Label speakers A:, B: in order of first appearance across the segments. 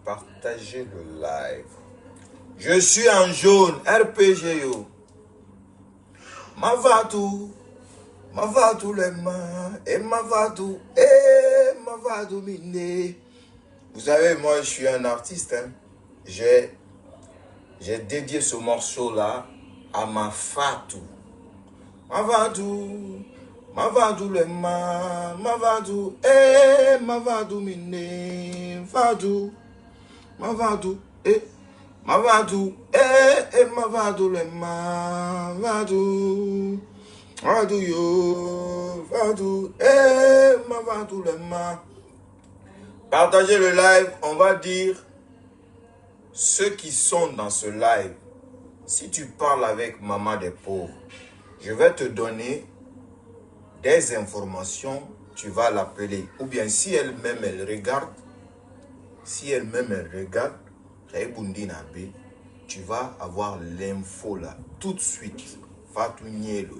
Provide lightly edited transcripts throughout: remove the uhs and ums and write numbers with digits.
A: Partagez le live. Je suis en jaune. RPG yo. Mavadou les mains. Et Mavadou mine. Vous savez, moi je suis un artiste. Hein. J'ai dédié ce morceau-là à ma Fatou. Mavadou le ma, Mavadou mine, Vadou, Mavadou Mavadou le ma, Vadou yo, Vadou Mavadou le ma. Partagez le live, on va dire ceux qui sont dans ce live. Si tu parles avec maman des pauvres, je vais te donner des informations, tu vas l'appeler. Ou bien si elle-même elle regarde, tu vas avoir l'info là, tout de suite. Fatou Nielo.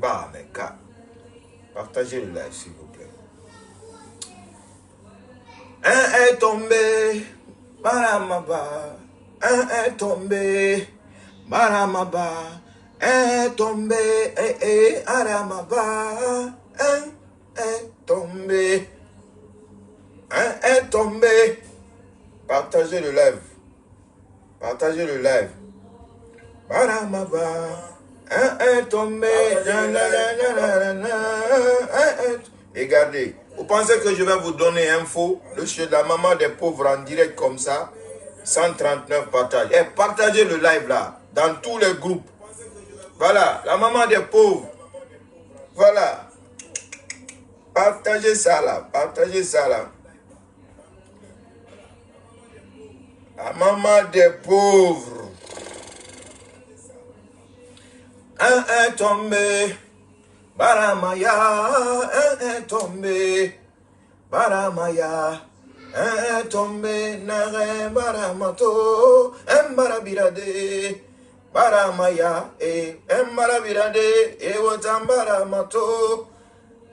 A: Bah, mais cas. Partagez le live s'il vous plaît. Un est tombé, Baramaba. Un est tombé, Baramaba. Un est tombé, Aramaba. Un est tombé. Un est tombé. Partagez le live. Partagez le live. Baramaba. Un est tombé. Regardez. Vous pensez que je vais vous donner info? Le chef de la maman des pauvres en direct comme ça. 139 partages. Et partagez le live là. Dans tous les groupes. Voilà. La maman des pauvres. Voilà. Partagez ça là. Partagez ça là. La maman des pauvres. Un est tombé. Baramaya. Un est tombé. Baramaya. Un est tombé. Nare baramato. Un barabirade. Baramaya. Un barabirade. Et wotam baramato.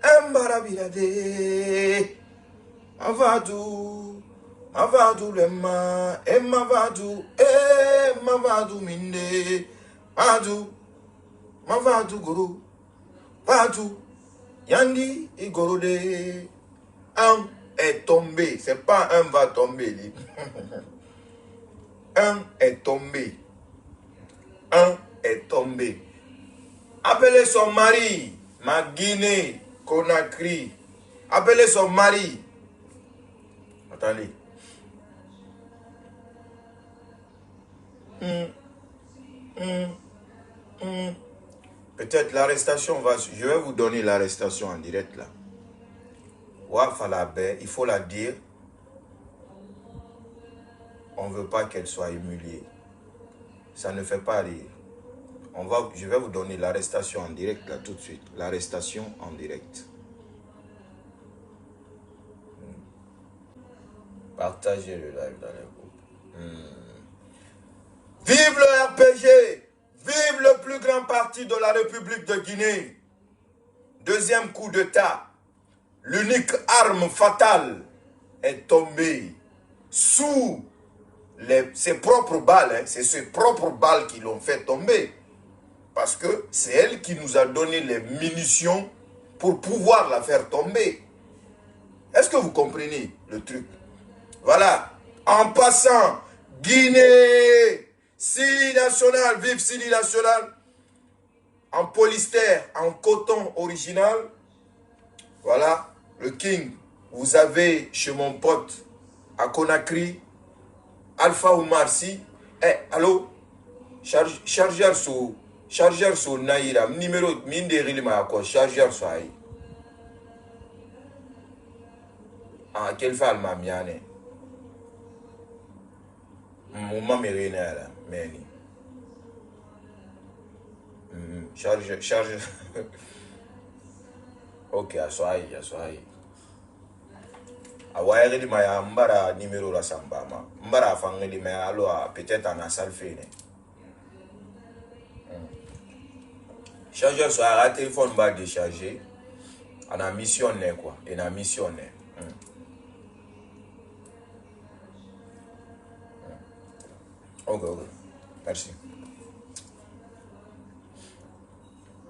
A: Un barabirade. Avadou. Mavadou le ma, Mavadou minde, Mavadou guru, Vadou, Yandi et Gorode. Un est tombé, c'est pas un va tomber. Un est tombé. Un est tombé. Appelez son mari, ma Guinée, Conakry. Appelez son mari. Attendez. Peut-être l'arrestation va... Je vais vous donner l'arrestation en direct là. Wafalabé, il faut la dire. On ne veut pas qu'elle soit humiliée. Ça ne fait pas rire. Je vais vous donner l'arrestation en direct là tout de suite. L'arrestation en direct. Partagez le live dans les groupes. Vive le RPG! Vive le plus grand parti de la République de Guinée! Deuxième coup d'État. L'unique arme fatale est tombée sous ses propres balles. Hein. C'est ses propres balles qui l'ont fait tomber. Parce que c'est elle qui nous a donné les munitions pour pouvoir la faire tomber. Est-ce que vous comprenez le truc? Voilà. En passant, Guinée, Sili National, vive Sili National, en polystère, en coton original. Voilà, le King. Vous avez chez mon pote à Conakry, Alpha Oumarsi. Allô? Chargeur sur Naïra, numéro Minderilima, chargeur sur Aïe. Ah, quelle femme m'a miané? Mon mère là, mais charge. Ok, assoaï. Awaya di maya mbara numéro la sambama. Mbara fangé di maya alo peut-être en asalfene. Chargeur sur un téléphone va décharger. On a missionné quoi, on a missionné. Ok, ok. Merci.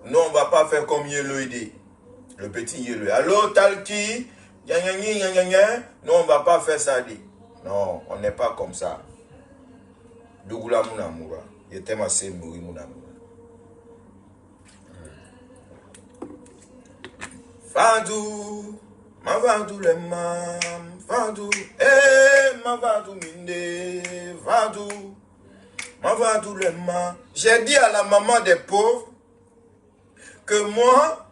A: Nous, on ne va pas faire comme Yeloïdé. Le petit Yeloïdé. Allô, Talki. Nous, on ne va pas faire ça. Non, on n'est pas comme ça. Dougoula Mounamura. Il était massé Mouri Mounamura. Fadou. Ma vadou le mam. Fadou. Ma vadou minde. Fadou. Ma vadou le mam. J'ai dit à la maman des pauvres que moi,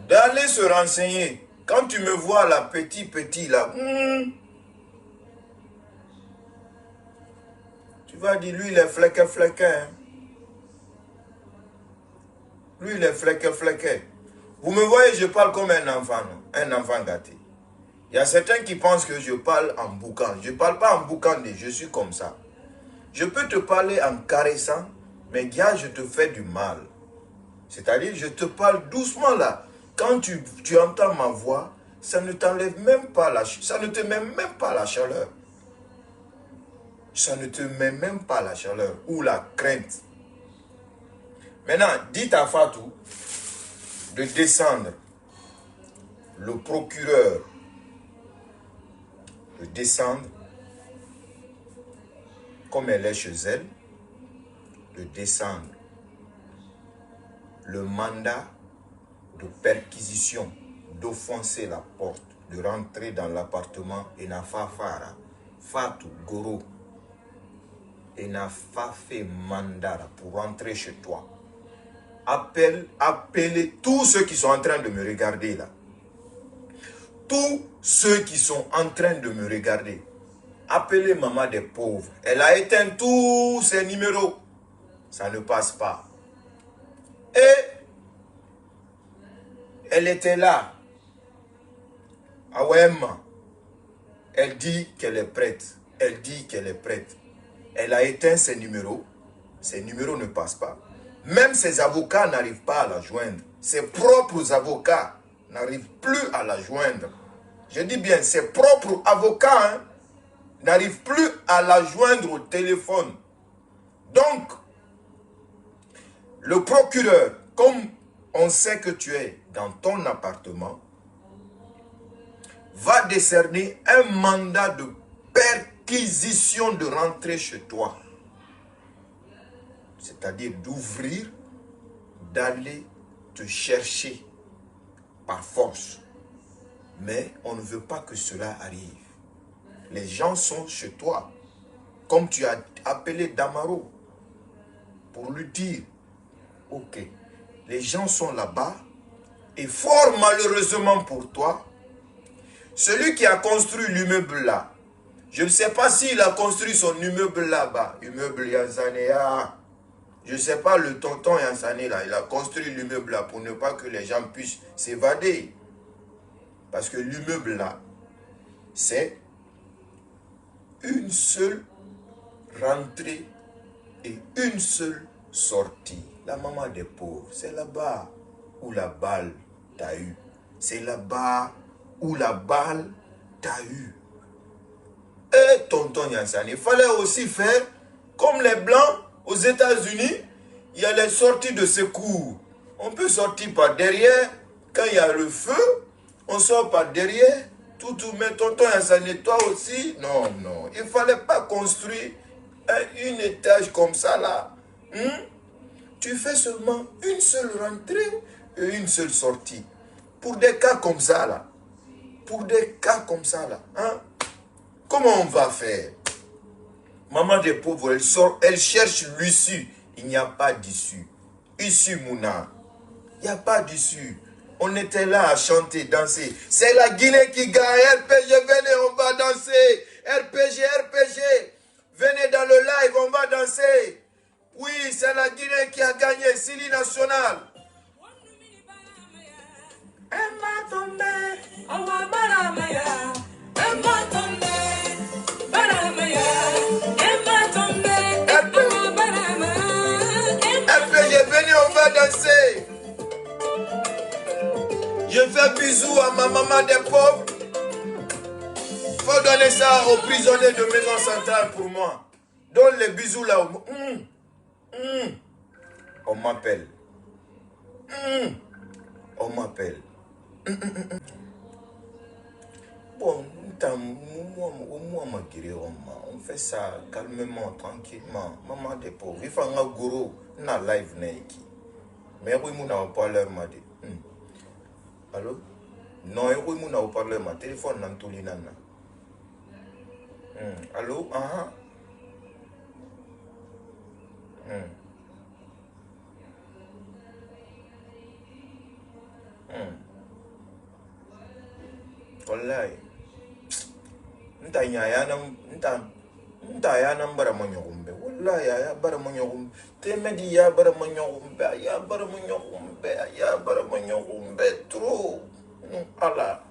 A: d'aller se renseigner. Quand tu me vois là, petit là, tu vas dire, lui il est flequé. Hein. Lui il est flequé. Vous me voyez, je parle comme un enfant, non? Un enfant gâté. Il y a certains qui pensent que je parle en boucan. Je ne parle pas en boucan, je suis comme ça. Je peux te parler en caressant, mais gars, je te fais du mal. C'est-à-dire, je te parle doucement là. Quand tu entends ma voix, ça ne t'enlève même pas ça ne te met même pas la chaleur. Ça ne te met même pas la chaleur ou la crainte. Maintenant, dites à Fatou de descendre. Le procureur de descendre comme elle est chez elle, de descendre le mandat de perquisition, d'offenser la porte, de rentrer dans l'appartement et n'a pas fait Fatou Goro et n'a pas fait mandat pour rentrer chez toi. Appelez tous ceux qui sont en train de me regarder là. Tous ceux qui sont en train de me regarder. Appelez maman des pauvres. Elle a éteint tous ses numéros. Ça ne passe pas. Et elle était là. À Wemma. Elle dit qu'elle est prête. Elle dit qu'elle est prête. Elle a éteint ses numéros. Ses numéros ne passent pas. Même ses avocats n'arrivent pas à la joindre. Ses propres avocats n'arrivent plus à la joindre. Je dis bien, ses propres avocats n'arrivent plus à la joindre au téléphone. Donc, le procureur, comme on sait que tu es dans ton appartement, va décerner un mandat de perquisition de rentrer chez toi. C'est-à-dire d'ouvrir, d'aller te chercher par force. Mais on ne veut pas que cela arrive. Les gens sont chez toi. Comme tu as appelé Damaro pour lui dire, ok, les gens sont là-bas et fort malheureusement pour toi, celui qui a construit l'immeuble là, je ne sais pas s'il a construit son immeuble là-bas, immeuble Yanzanéa, je ne sais pas le tonton Yanzané là, il a construit l'immeuble là pour ne pas que les gens puissent s'évader. Parce que l'immeuble là, c'est une seule rentrée et une seule sortie. La maman des pauvres, c'est là-bas où la balle t'a eu. C'est là-bas où la balle t'a eu. Et tonton Yansani, il fallait aussi faire comme les Blancs aux États-Unis. Il y a les sorties de secours. On peut sortir par derrière. Quand il y a le feu, on sort par derrière. Tout, mais tonton Yansani, toi aussi. Non, non. Il ne fallait pas construire un étage comme ça là. Tu fais seulement une seule rentrée et une seule sortie. Pour des cas comme ça là. Pour des cas comme ça là. Comment on va faire? Maman des pauvres, elle sort, elle cherche l'issue. Il n'y a pas d'issue. Issue Mouna. Il n'y a pas d'issue. On était là à chanter, danser. C'est la Guinée qui gagne. RPG, venez, on va danser. RPG. Venez dans le live, on va danser. Oui, c'est la Guinée qui a gagné. Sili National. RPG, venez, on va danser. Je fais bisous à ma maman des pauvres. faut donner ça aux prisonniers de Maison Centrale pour moi. Donne les bisous là. On m'appelle. On m'appelle. Bon, on fait ça calmement, tranquillement. Maman des pauvres. Il faut un gourou. Na live neki. Mais oui, mon haut-parleur m'a dit. Allô? Non, oui, mon haut-parleur m'a téléphone dans tout l'inana. Allô? Wallahi. Nta ya nan bara manyogumbe. Wallahi ya bara manyogumbe. Temedi ya bara manyogumbe. Ya bara manyogumbe. Ya bara manyogumbe. Trop. Allah.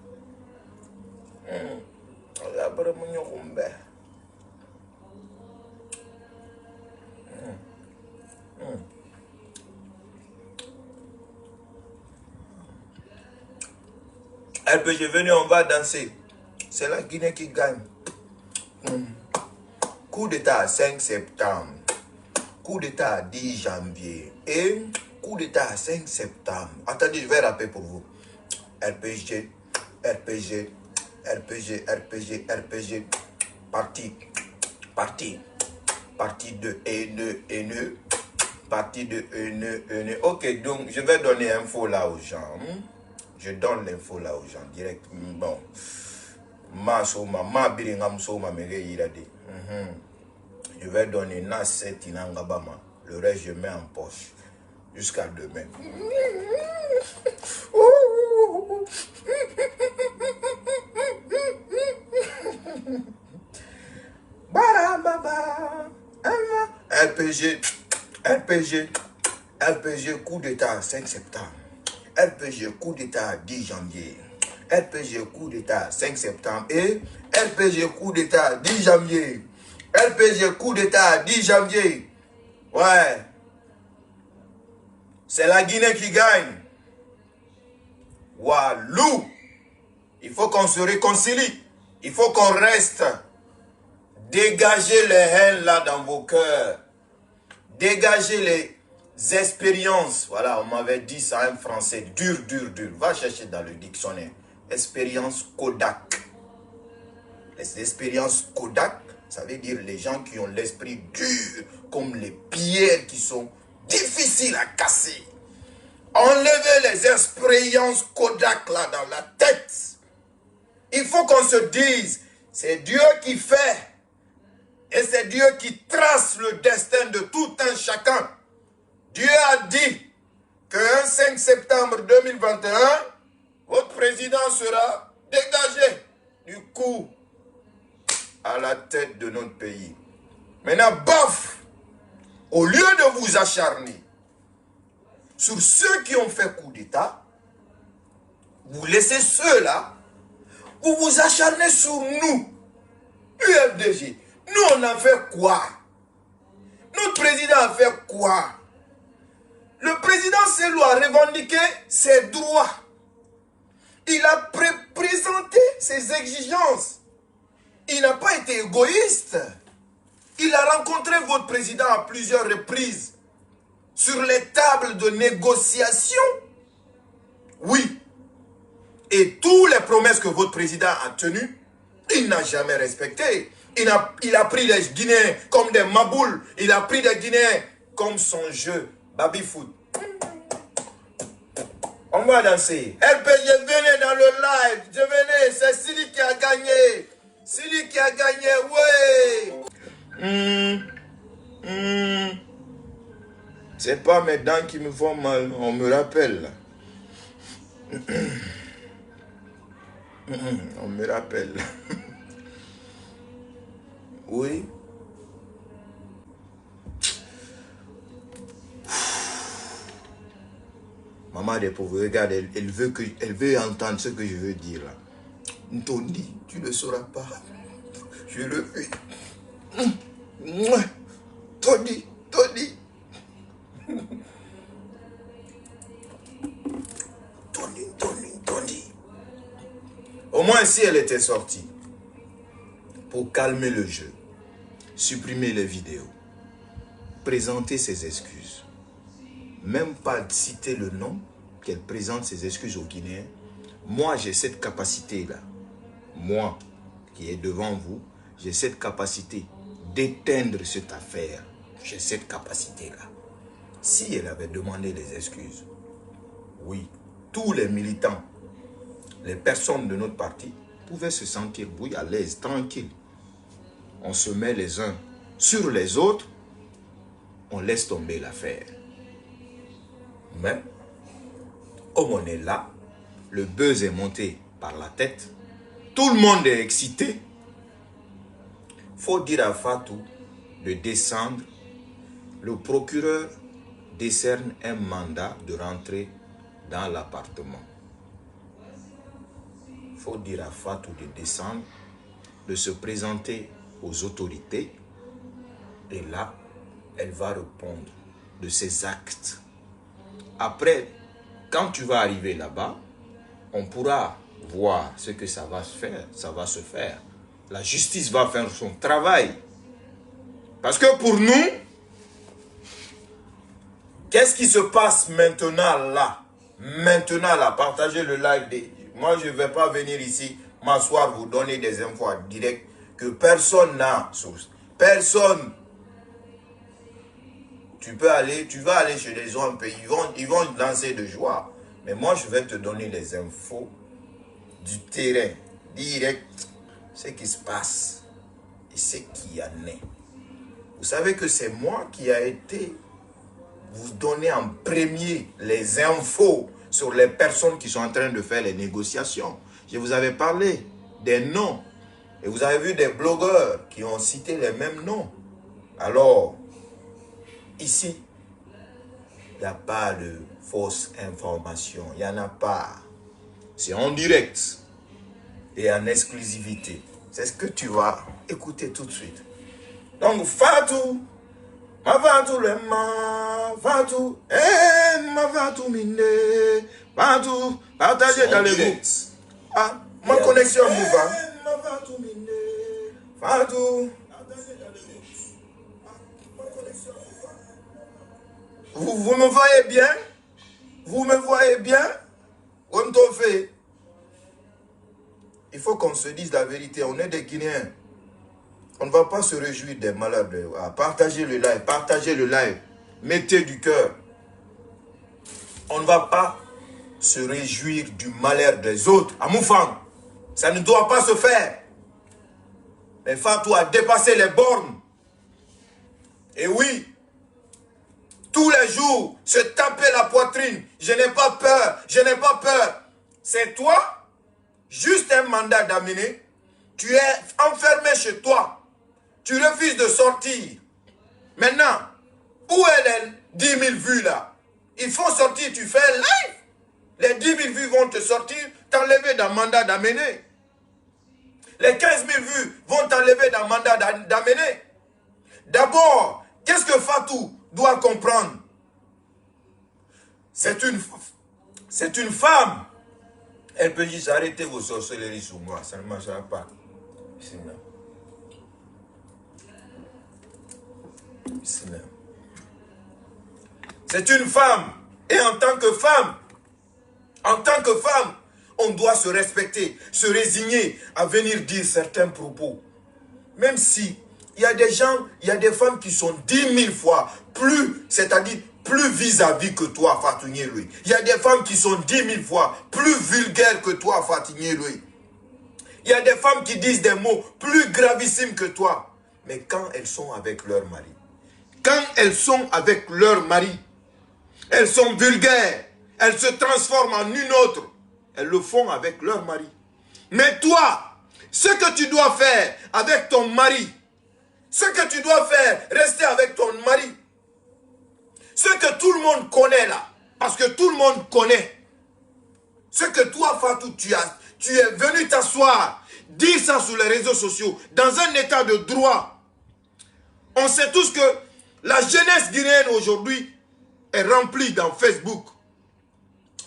A: Ya bara manyogumbe. RPG, venez, on va danser. C'est la Guinée qui gagne. Coup d'état 5 septembre. Coup d'état 10 janvier. Et coup d'état 5 septembre. Attendez, je vais rappeler pour vous. RPG, RPG, RPG, RPG, RPG. Parti. Parti de haineux. Parti de haineux. Ok, donc je vais donner info là aux gens. Je donne l'info là aux gens direct. Bon. Je vais donner Nasset Inangabama. Le reste, je mets en poche. Jusqu'à demain. RPG, coup d'état 5 septembre. RPG, coup d'état 10 janvier. RPG, coup d'état 5 septembre. Et RPG, coup d'état 10 janvier. RPG, coup d'état 10 janvier. Ouais. C'est la Guinée qui gagne. Walou. Il faut qu'on se réconcilie. Il faut qu'on reste. Dégagez les haines là dans vos cœurs. Dégagez les expériences. Voilà, on m'avait dit ça en français. Dur. Va chercher dans le dictionnaire. Expérience Kodak. Les expériences Kodak, ça veut dire les gens qui ont l'esprit dur, comme les pierres qui sont difficiles à casser. Enlevez les expériences Kodak là dans la tête. Il faut qu'on se dise, c'est Dieu qui fait. Et c'est Dieu qui trace le destin de tout un chacun. Dieu a dit qu'un 5 septembre 2021, votre président sera dégagé du coup à la tête de notre pays. Maintenant, bof, au lieu de vous acharner sur ceux qui ont fait coup d'État, vous laissez ceux-là, vous vous acharnez sur nous, UFDG. Nous, on a fait quoi? Notre président a fait quoi? Le président Selou a revendiqué ses droits. Il a présenté ses exigences. Il n'a pas été égoïste. Il a rencontré votre président à plusieurs reprises sur les tables de négociation. Oui. Et toutes les promesses que votre président a tenues, il n'a jamais respecté. Il a pris les Guinéens comme des maboules. Il a pris des Guinéens comme son jeu. Baby foot. On va danser. RPG, venez dans le live. Venez, c'est Sili qui a gagné. Sili qui a gagné, ouais. C'est pas mes dents qui me font mal. On me rappelle. On me rappelle. Oui. Maman des pauvres, regarde, elle veut entendre ce que je veux dire là. Ntondi, tu ne sauras pas. Je le fais. Tony. Tony. Au moins si elle était sortie. pour calmer le jeu, supprimer les vidéos, présenter ses excuses. Même pas citer le nom, qu'elle présente ses excuses aux Guinéens. Moi, j'ai cette capacité-là. Moi, qui est devant vous, j'ai cette capacité d'éteindre cette affaire. J'ai cette capacité-là. Si elle avait demandé les excuses, oui, tous les militants, les personnes de notre parti pouvaient se sentir, oui, à l'aise, tranquille. On se met les uns sur les autres, on laisse tomber l'affaire. Mais, comme on est là, le buzz est monté par la tête, tout le monde est excité. Il faut dire à Fatou de descendre. Le procureur décerne un mandat de rentrer dans l'appartement. Il faut dire à Fatou de descendre, de se présenter aux autorités. Et là, elle va répondre de ses actes. Après, quand tu vas arriver là-bas, on pourra voir ce que ça va se faire. Ça va se faire. La justice va faire son travail. Parce que pour nous, qu'est-ce qui se passe maintenant là? Maintenant là, partagez le live. Moi, je ne vais pas venir ici m'asseoir, vous donner des infos directes que personne n'a. Personne. Tu vas aller chez les gens, ils vont danser de joie. Mais moi, je vais te donner les infos du terrain, direct, ce qui se passe et ce qui en est. Vous savez que c'est moi qui a été vous donner en premier les infos sur les personnes qui sont en train de faire les négociations. Je vous avais parlé des noms. Et vous avez vu des blogueurs qui ont cité les mêmes noms. Alors, ici, il n'y a pas de fausse information. Il n'y en a pas. C'est en direct et en exclusivité. C'est ce que tu vas écouter tout de suite. Donc, Fatou, ma Fatou le ma, Fatou, ma Fatou mine, Fatou, partagez dans les groupes. Ah, ma connexion vous va. Ma Fatou mine, Fatou. Vous me voyez bien? Vous me voyez bien? Comme t'en fait. Il faut qu'on se dise la vérité. On est des Guinéens. On ne va pas se réjouir des malheurs. Partagez le live. Partagez le live. Mettez du cœur. On ne va pas se réjouir du malheur des autres. À Moufang. Ça ne doit pas se faire. Mais Fatou a dépassé les bornes. Et oui. Tous les jours, se taper la poitrine. Je n'ai pas peur. Je n'ai pas peur. C'est toi, juste un mandat d'amener. Tu es enfermé chez toi. Tu refuses de sortir. Maintenant, où est les 10 000 vues là? Il faut sortir, tu fais live. Les 10 000 vues vont te sortir, t'enlever d'un mandat d'amener. Les 15 000 vues vont t'enlever d'un mandat d'amener. D'abord, qu'est-ce que Fatou doit comprendre? C'est une femme. Elle peut dire, arrêtez vos sorcelleries sur moi, ça ne marchera pas. C'est une femme. Et en tant que femme, on doit se respecter, se résigner à venir dire certains propos. Même si il y a des gens, il y a des femmes qui sont 10 000 fois plus, c'est-à-dire plus vis-à-vis que toi, Fatou Nyeloui. Il y a des femmes qui sont 10 000 fois plus vulgaires que toi, Fatou Nyeloui. Il y a des femmes qui disent des mots plus gravissimes que toi. Mais quand elles sont avec leur mari, elles sont vulgaires, elles se transforment en une autre. Elles le font avec leur mari. Mais toi, ce que tu dois faire avec ton mari, ce que tu dois faire, rester avec ton mari, ce que tout le monde connaît là, parce que tout le monde connaît, ce que toi, Fatou, tu es venu t'asseoir, dire ça sur les réseaux sociaux, dans un état de droit. On sait tous que la jeunesse guinéenne aujourd'hui est remplie dans Facebook.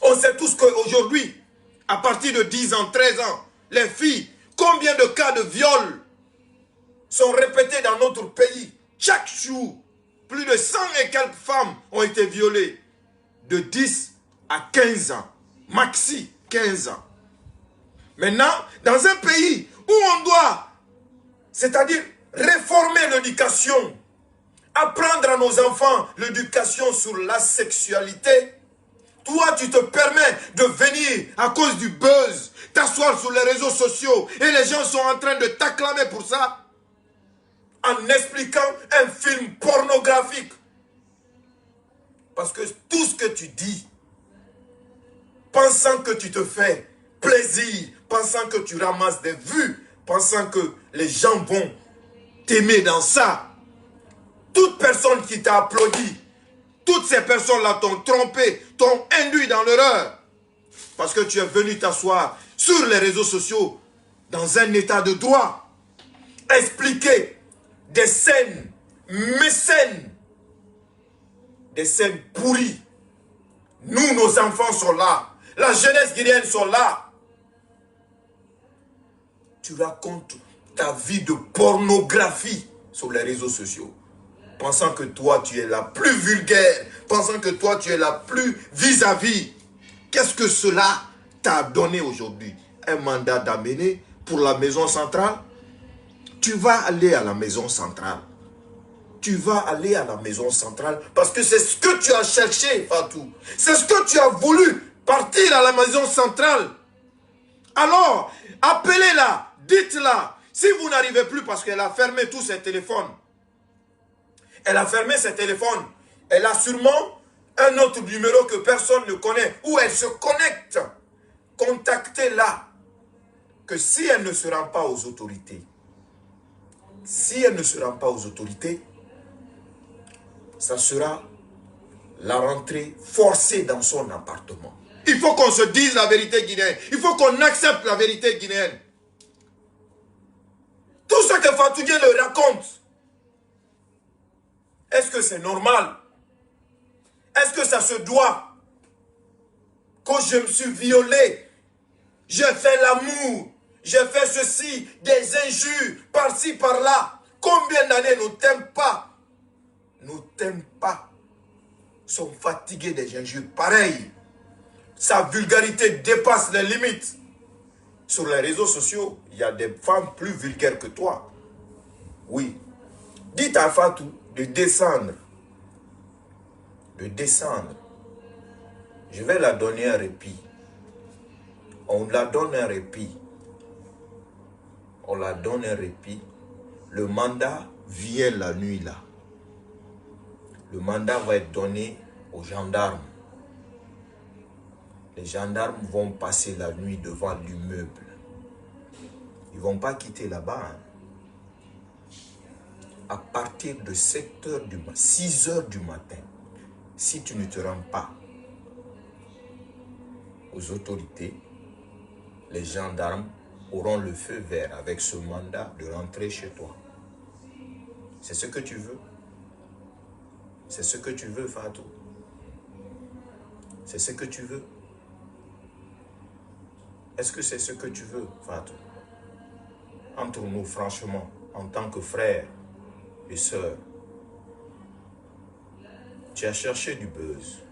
A: On sait tous qu'aujourd'hui, à partir de 10 ans, 13 ans, les filles, combien de cas de viol sont répétées dans notre pays. Chaque jour, plus de 100 et quelques femmes ont été violées. De 10 à 15 ans. Maxi 15 ans. Maintenant, dans un pays où on doit, c'est-à-dire réformer l'éducation, apprendre à nos enfants l'éducation sur la sexualité, toi, tu te permets de venir à cause du buzz, t'asseoir sur les réseaux sociaux et les gens sont en train de t'acclamer pour ça en expliquant un film pornographique. Parce que tout ce que tu dis, pensant que tu te fais plaisir, pensant que tu ramasses des vues, pensant que les gens vont t'aimer dans ça, toute personne qui t'a applaudi, toutes ces personnes-là t'ont trompé, t'ont induit dans l'erreur. Parce que tu es venu t'asseoir sur les réseaux sociaux dans un état de droit. Expliquer des scènes mécènes, des scènes pourries. Nous, nos enfants sont là. La jeunesse guinéenne sont là. Tu racontes ta vie de pornographie sur les réseaux sociaux. Pensant que toi, tu es la plus vulgaire. Pensant que toi, tu es la plus vis-à-vis. Qu'est-ce que cela t'a donné aujourd'hui? Un mandat d'amener pour la maison centrale? Tu vas aller à la maison centrale. Tu vas aller à la maison centrale parce que c'est ce que tu as cherché, Fatou. C'est ce que tu as voulu, partir à la maison centrale. Alors, appelez-la, dites-la. Si vous n'arrivez plus parce qu'elle a fermé tous ses téléphones, elle a fermé ses téléphones, elle a sûrement un autre numéro que personne ne connaît, où elle se connecte. Contactez-la. Que si elle ne se rend pas aux autorités, si elle ne se rend pas aux autorités, ça sera la rentrée forcée dans son appartement. Il faut qu'on se dise la vérité guinéenne. Il faut qu'on accepte la vérité guinéenne. Tout ce que Fatou Dieng le raconte, est-ce que c'est normal? Est-ce que ça se doit? Quand je me suis violé, j'ai fait l'amour, j'ai fait ceci, des injures, par-ci, par-là. Combien d'années nous t'aiment pas? Nous t'aiment pas. Sont fatigués des injures pareilles. Sa vulgarité dépasse les limites. Sur les réseaux sociaux, il y a des femmes plus vulgaires que toi. Oui. Dites à Fatou de descendre. De descendre. Je vais la donner un répit. On la donne un répit. On la donne un répit. Le mandat vient la nuit là. Le mandat va être donné aux gendarmes. Les gendarmes vont passer la nuit devant l'immeuble. Ils ne vont pas quitter là-bas. Hein. À partir de 7 heures du matin, 6 heures du matin, si tu ne te rends pas aux autorités, les gendarmes auront le feu vert avec ce mandat de rentrer chez toi. C'est ce que tu veux? C'est ce que tu veux, Fatou? C'est ce que tu veux? Est-ce que c'est ce que tu veux, Fatou? Entre nous, franchement, en tant que frères et sœurs, tu as cherché du buzz,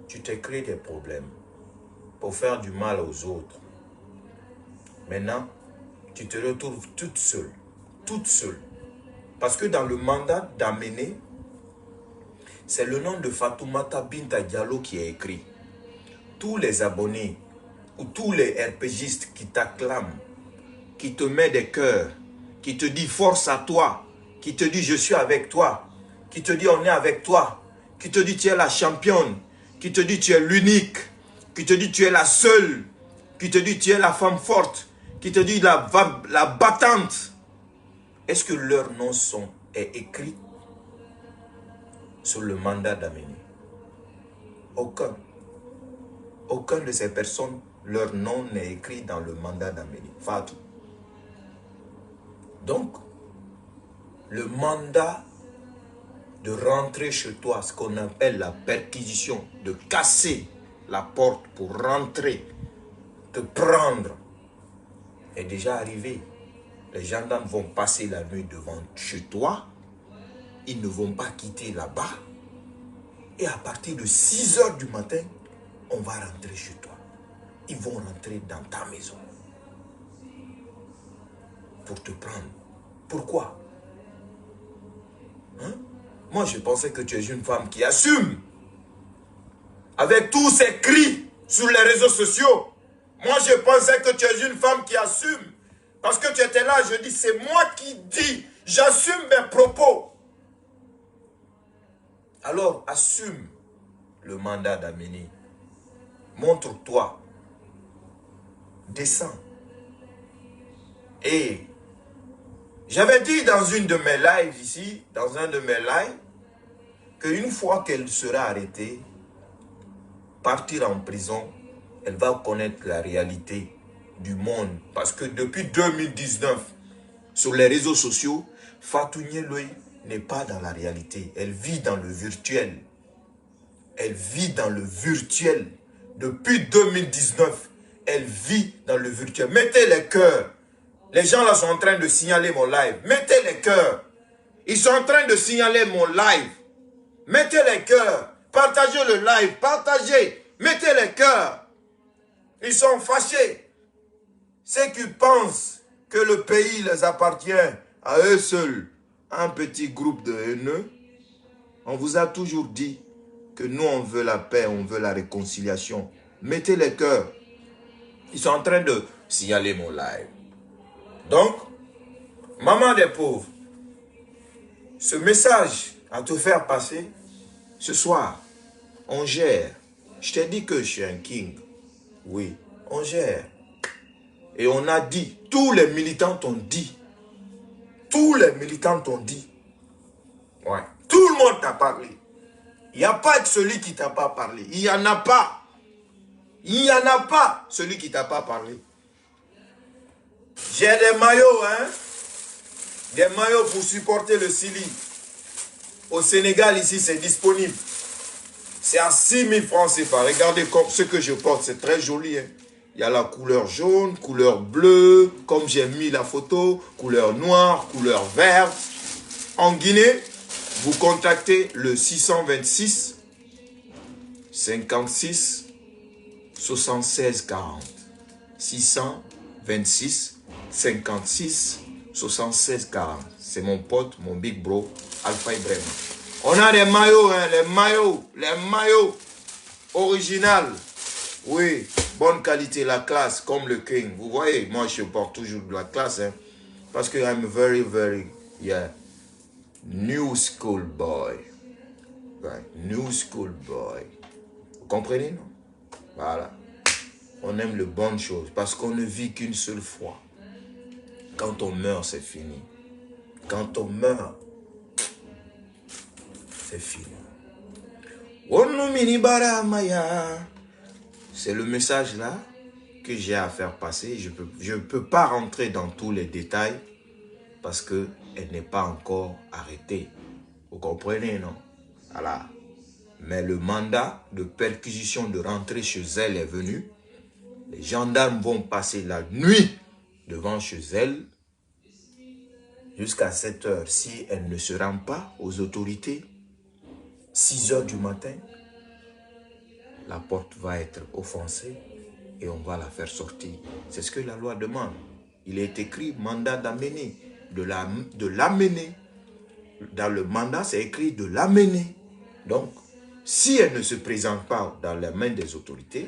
A: tu t'es créé des problèmes pour faire du mal aux autres. Maintenant, tu te retrouves toute seule, toute seule. Parce que dans le mandat d'amener, c'est le nom de Fatoumata Binta Diallo qui est écrit. Tous les abonnés ou tous les RPGistes qui t'acclament, qui te mettent des cœurs, qui te disent force à toi, qui te dit je suis avec toi, qui te dit on est avec toi, qui te dit tu es la championne, qui te dit tu es l'unique, qui te dit tu es la seule, qui te dit tu es la femme forte, qui te dit la battante. Est-ce que leurs noms est écrit sur le mandat d'amener? Aucun. Aucun de ces personnes, leur nom n'est écrit dans le mandat d'amener. Fatou. Donc, le mandat de rentrer chez toi, ce qu'on appelle la perquisition, de casser la porte pour rentrer, te prendre, est déjà arrivé. Les gendarmes vont passer la nuit devant chez toi. Ils ne vont pas quitter là-bas. Et à partir de 6 h du matin, on va rentrer chez toi. Ils vont rentrer dans ta maison. Pour te prendre. Pourquoi? Hein? Moi, je pensais que tu es une femme qui assume. Avec tous ces cris sur les réseaux sociaux. Moi, je pensais que tu es une femme qui assume. Parce que tu étais là, je dis, c'est moi qui dis. J'assume mes propos. Alors, assume le mandat d'Aménie. Montre-toi. Descends. Et j'avais dit dans une de mes lives ici, dans un de mes lives, qu'une fois qu'elle sera arrêtée, partir en prison, elle va connaître la réalité du monde. Parce que depuis 2019, sur les réseaux sociaux, Fatou Nyeloy n'est pas dans la réalité. Elle vit dans le virtuel. Elle vit dans le virtuel. Depuis 2019, elle vit dans le virtuel. Mettez les cœurs. Les gens là sont en train de signaler mon live. Mettez les cœurs. Ils sont en train de signaler mon live. Mettez les cœurs. Partagez le live. Partagez. Mettez les cœurs. Ils sont fâchés. Ceux qui pensent que le pays les appartient à eux seuls, un petit groupe de haineux, on vous a toujours dit que nous on veut la paix, on veut la réconciliation. Mettez les cœurs. Ils sont en train de signaler mon live. Donc, maman des pauvres, ce message à te faire passer, ce soir, on gère. Je t'ai dit que je suis un king. Oui, on gère. Et on a dit, tous les militants t'ont dit. Tous les militants t'ont dit. Ouais. Tout le monde t'a parlé. Il n'y a pas de celui qui t'a pas parlé. Il n'y en a pas. Il n'y en a pas celui qui t'a pas parlé. J'ai des maillots, hein. Des maillots pour supporter le Sili. Au Sénégal, ici, c'est disponible. C'est à 6 000 francs CFA. Regardez comme ce que je porte, c'est très joli. Hein. Il y a la couleur jaune, couleur bleue, comme j'ai mis la photo, couleur noire, couleur verte. En Guinée, vous contactez le 626 56 76 40. 626 56 76 40. C'est mon pote, mon big bro, Alpha Ibrahim. On a des maillots, hein, les maillots original. Oui, bonne qualité, la classe, comme le King. Vous voyez, moi je porte toujours de la classe, hein, parce que I'm very, yeah, new school boy. Right, new school boy. Vous comprenez, non? Voilà. On aime les bonnes choses, parce qu'on ne vit qu'une seule fois. Quand on meurt, c'est fini. Quand on meurt, c'est fini. C'est le message là que j'ai à faire passer. Je ne peux pas rentrer dans tous les détails parce qu'elle n'est pas encore arrêtée. Vous comprenez, non? Voilà. Mais le mandat de perquisition de rentrer chez elle est venu. Les gendarmes vont passer la nuit devant chez elle jusqu'à 7 h. Si elle ne se rend pas aux autorités, 6 h du matin, la porte va être offensée et on va la faire sortir. C'est ce que la loi demande. Il est écrit mandat d'amener, de l'amener. Dans le mandat, c'est écrit de l'amener. Donc, si elle ne se présente pas dans les mains des autorités,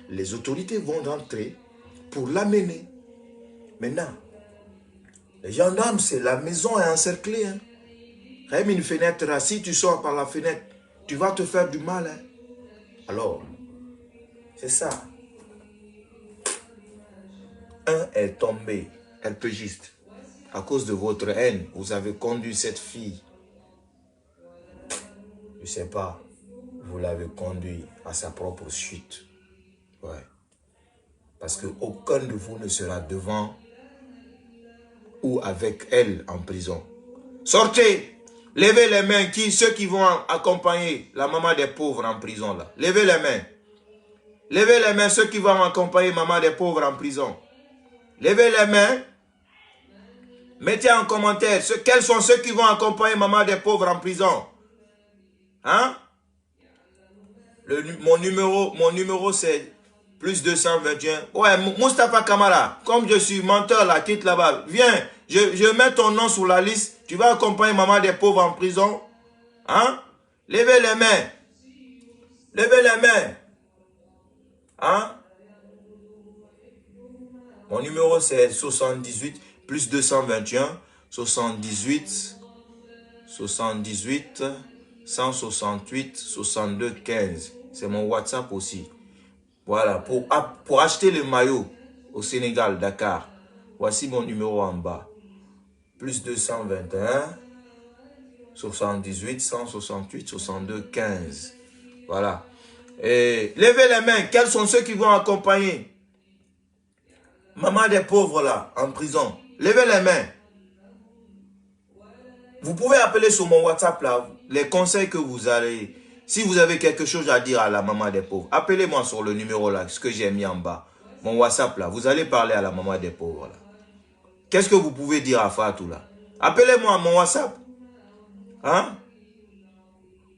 A: les autorités vont rentrer pour l'amener. Maintenant, les gendarmes, c'est la maison est encerclée. Hein. Même une fenêtre, là, si tu sors par la fenêtre, tu vas te faire du mal. Hein. Alors, c'est ça. Un est tombé, elle peut juste. À cause de votre haine, vous avez conduit cette fille. Je ne sais pas. Vous l'avez conduit à sa propre chute. Ouais. Parce qu'aucun de vous ne sera devant ou avec elle en prison. Sortez! Levez les mains, ceux qui vont accompagner la maman des pauvres en prison là. Levez les mains. Levez les mains, ceux qui vont accompagner maman des pauvres en prison. Levez les mains. Mettez en commentaire quels sont ceux qui vont accompagner maman des pauvres en prison. Hein? Mon numéro c'est plus 221. Ouais, Moustapha Kamara, comme je suis menteur là, quitte là-bas. Viens, je mets ton nom sur la liste. Tu vas accompagner maman des pauvres en prison. Hein? Levez les mains. Levez les mains. Hein? Mon numéro c'est 78 plus 221 78 168 62 15. C'est mon WhatsApp aussi. Voilà, pour acheter le maillot au Sénégal, Dakar. Voici mon numéro en bas. Plus 221 78 168 62 15. Voilà. Et levez les mains. Quels sont ceux qui vont accompagner maman des pauvres là, en prison? Levez les mains. Vous pouvez appeler sur mon WhatsApp là, les conseils que vous allez. Si vous avez quelque chose à dire à la maman des pauvres, appelez-moi sur le numéro là, ce que j'ai mis en bas. Mon WhatsApp là, vous allez parler à la maman des pauvres là. Qu'est-ce que vous pouvez dire à Fatou là? Appelez-moi à mon WhatsApp. Hein?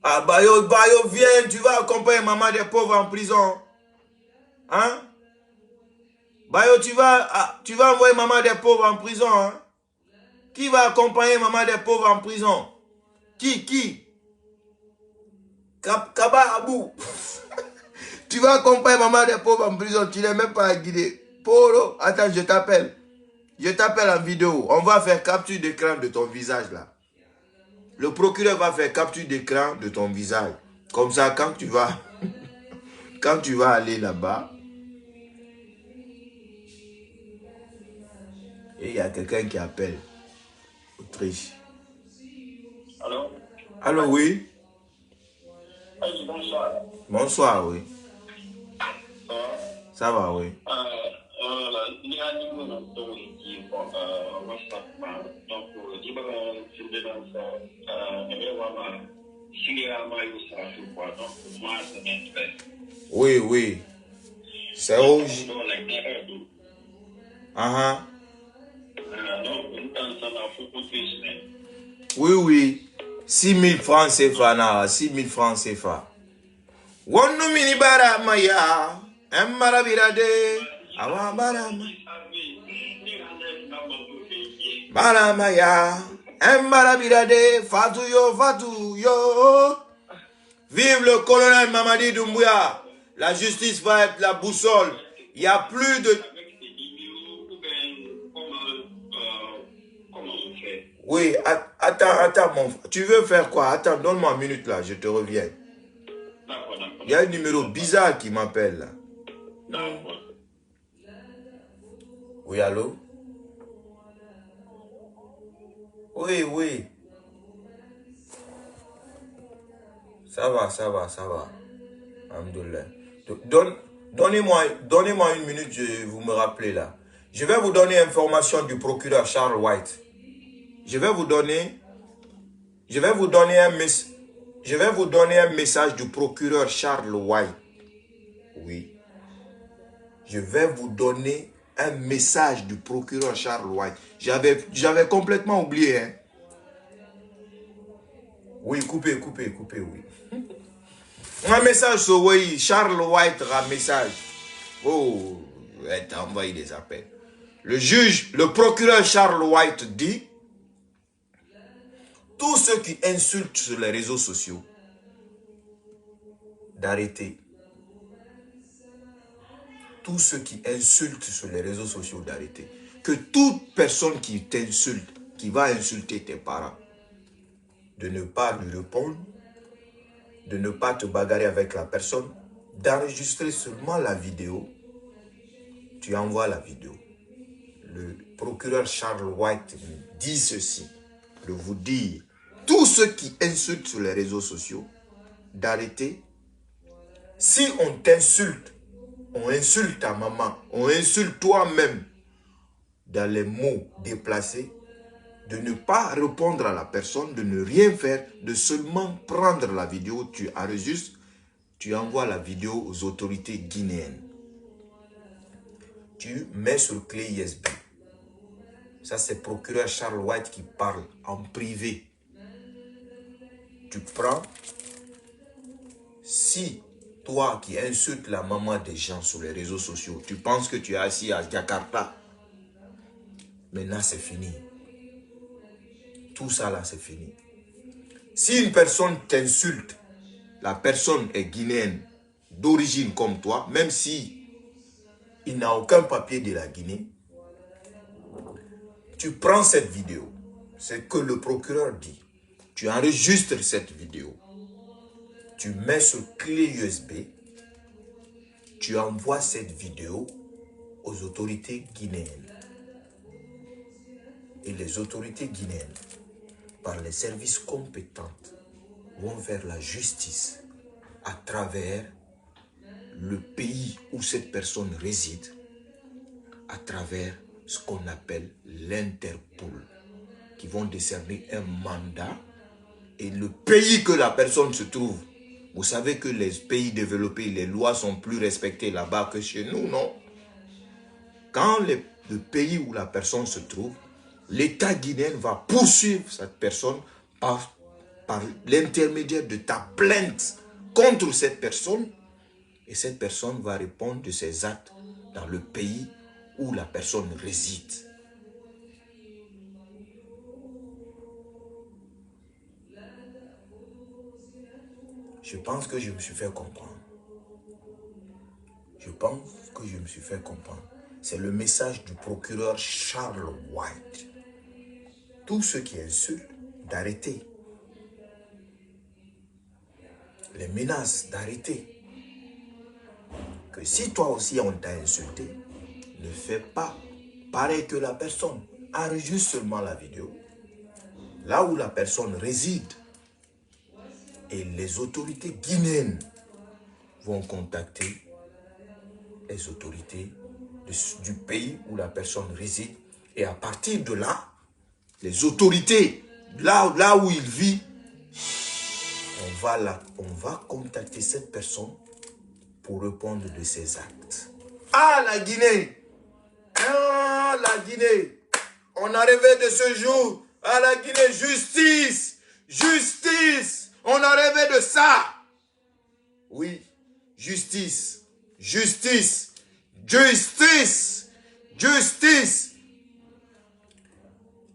A: Ah, Bayo, viens, tu vas accompagner maman des pauvres en prison. Hein? Bayo, tu vas envoyer maman des pauvres en prison. Hein? Qui va accompagner maman des pauvres en prison? Qui? Kaba Abou. Tu vas accompagner maman des pauvres en prison. Tu n'es même pas guidé. Polo, attends, je t'appelle. Je t'appelle en vidéo. On va faire capture d'écran de ton visage là. Le procureur va faire capture d'écran de ton visage. Comme ça, quand tu vas aller là-bas, et il y a quelqu'un qui appelle. Autriche.
B: Allô?
A: Allô, oui?
B: Bonsoir.
A: Bonsoir, oui.
B: Ça va?
A: Ça va, oui.
B: Il y a un numéro qui est WhatsApp. Donc, je vais dans ça. Je vais voir s'il y a un maillot, ça fait quoi. Donc, moi, ça m'intéresse.
A: Oui. C'est rouge. Oui. 6 000 francs CFA, 6 000 francs CFA. Wonu mini bara maya, emmara birade, awa bara maya, emmara birade, Fatou yo. Vive le colonel Mamadi Doumbouya. La justice va être la boussole. Il n'y a plus de... Oui, attends, mon frère. Tu veux faire quoi? Attends, donne-moi une minute là, je te reviens. Il y a un numéro bizarre qui m'appelle là. Oui, allô? Oui. Ça va. Alhamdoulilah. Donnez-moi une minute, vous me rappelez là. Je vais vous donner information du procureur Charles White. Je vais vous donner un message du procureur Charles White. Oui. Je vais vous donner un message du procureur Charles White. J'avais complètement oublié. Hein. Oui, coupez, oui. Un message sur oui, Charles White un message. Oh, t'as envoyé des appels. Le procureur Charles White dit: tous ceux qui insultent sur les réseaux sociaux, d'arrêter. Tous ceux qui insultent sur les réseaux sociaux, d'arrêter. Que toute personne qui t'insulte, qui va insulter tes parents, de ne pas lui répondre, de ne pas te bagarrer avec la personne, d'enregistrer seulement la vidéo. Tu envoies la vidéo. Le procureur Charles White dit ceci, de vous dire: tous ceux qui insultent sur les réseaux sociaux, d'arrêter. Si on t'insulte, on insulte ta maman, on insulte toi-même dans les mots déplacés, de ne pas répondre à la personne, de ne rien faire, de seulement prendre la vidéo, tu enregistres, tu envoies la vidéo aux autorités guinéennes. Tu mets sur clé USB. Ça, c'est procureur Charles White qui parle en privé. Tu prends, si toi qui insultes la maman des gens sur les réseaux sociaux, tu penses que tu es assis à Jakarta, maintenant c'est fini. Tout ça là, c'est fini. Si une personne t'insulte, la personne est guinéenne, d'origine comme toi, même si il n'a aucun papier de la Guinée, tu prends cette vidéo, c'est que le procureur dit, tu enregistres cette vidéo, tu mets sur clé USB, tu envoies cette vidéo aux autorités guinéennes. Et les autorités guinéennes, par les services compétents, vont faire la justice à travers le pays où cette personne réside, à travers ce qu'on appelle l'Interpol, qui vont décerner un mandat. Et le pays que la personne se trouve, vous savez que les pays développés, les lois sont plus respectées là-bas que chez nous, non? Quand le pays où la personne se trouve, l'État guinéen va poursuivre cette personne par l'intermédiaire de ta plainte contre cette personne. Et cette personne va répondre de ses actes dans le pays où la personne réside. Je pense que je me suis fait comprendre. Je pense que je me suis fait comprendre. C'est le message du procureur Charles White. Tous ceux qui insultent, d'arrêter. Les menaces, d'arrêter. Que si toi aussi on t'a insulté, ne fais pas pareil que la personne. Enregistre seulement la vidéo. Là où la personne réside. Et les autorités guinéennes vont contacter les autorités du pays où la personne réside. Et à partir de là, les autorités, là où il vit, on va contacter cette personne pour répondre de ses actes. Ah, la Guinée! Ah, la Guinée! On a rêvé de ce jour. Ah, la Guinée, justice! Justice! On a rêvé de ça! Oui, justice! Justice! Justice! Justice!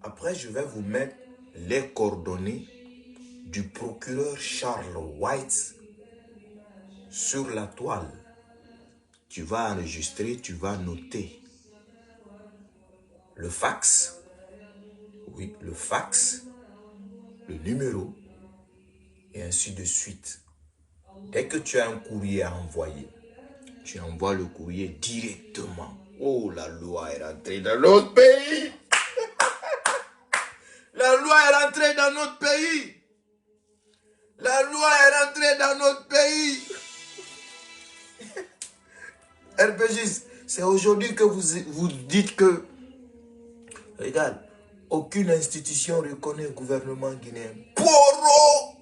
A: Après, je vais vous mettre les coordonnées du procureur Charles White sur la toile. Tu vas enregistrer, tu vas noter. Le fax, oui, le fax, le numéro, et ainsi de suite. Dès que tu as un courrier à envoyer, tu envoies le courrier directement. Oh, la loi est rentrée dans notre pays. La loi est rentrée dans notre pays. La loi est rentrée dans notre pays. RPGiste, c'est aujourd'hui que vous dites que, regarde, aucune institution reconnaît le gouvernement guinéen. Poro!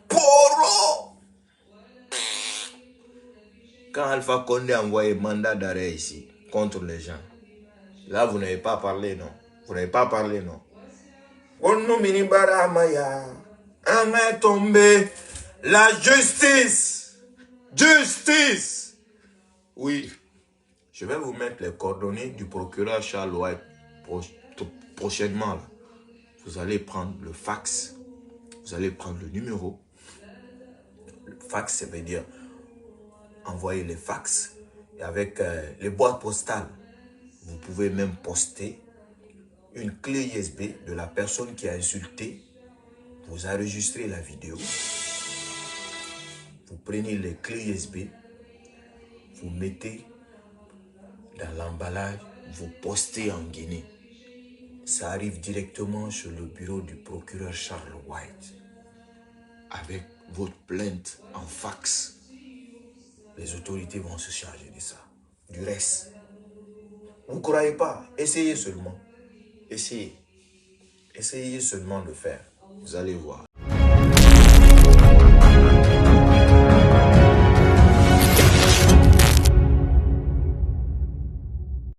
A: Poro! Quand Alpha Condé a envoyé mandat d'arrêt ici, contre les gens, là, vous n'avez pas parlé, non? Vous n'avez pas parlé, non? La justice! Justice! Oui. Je vais vous mettre les coordonnées du procureur Charles White prochainement. Là. Vous allez prendre le fax. Vous allez prendre le numéro. Le fax, ça veut dire envoyer les fax. Et avec les boîtes postales, vous pouvez même poster une clé USB de la personne qui a insulté. Vous enregistrez la vidéo. Vous prenez les clés USB. Vous mettez dans l'emballage, vous postez en Guinée. Ça arrive directement sur le bureau du procureur Charles White. Avec votre plainte en fax. Les autorités vont se charger de ça. Du reste, vous ne croyez pas? Essayez seulement. Essayez. Essayez seulement de faire. Vous allez voir.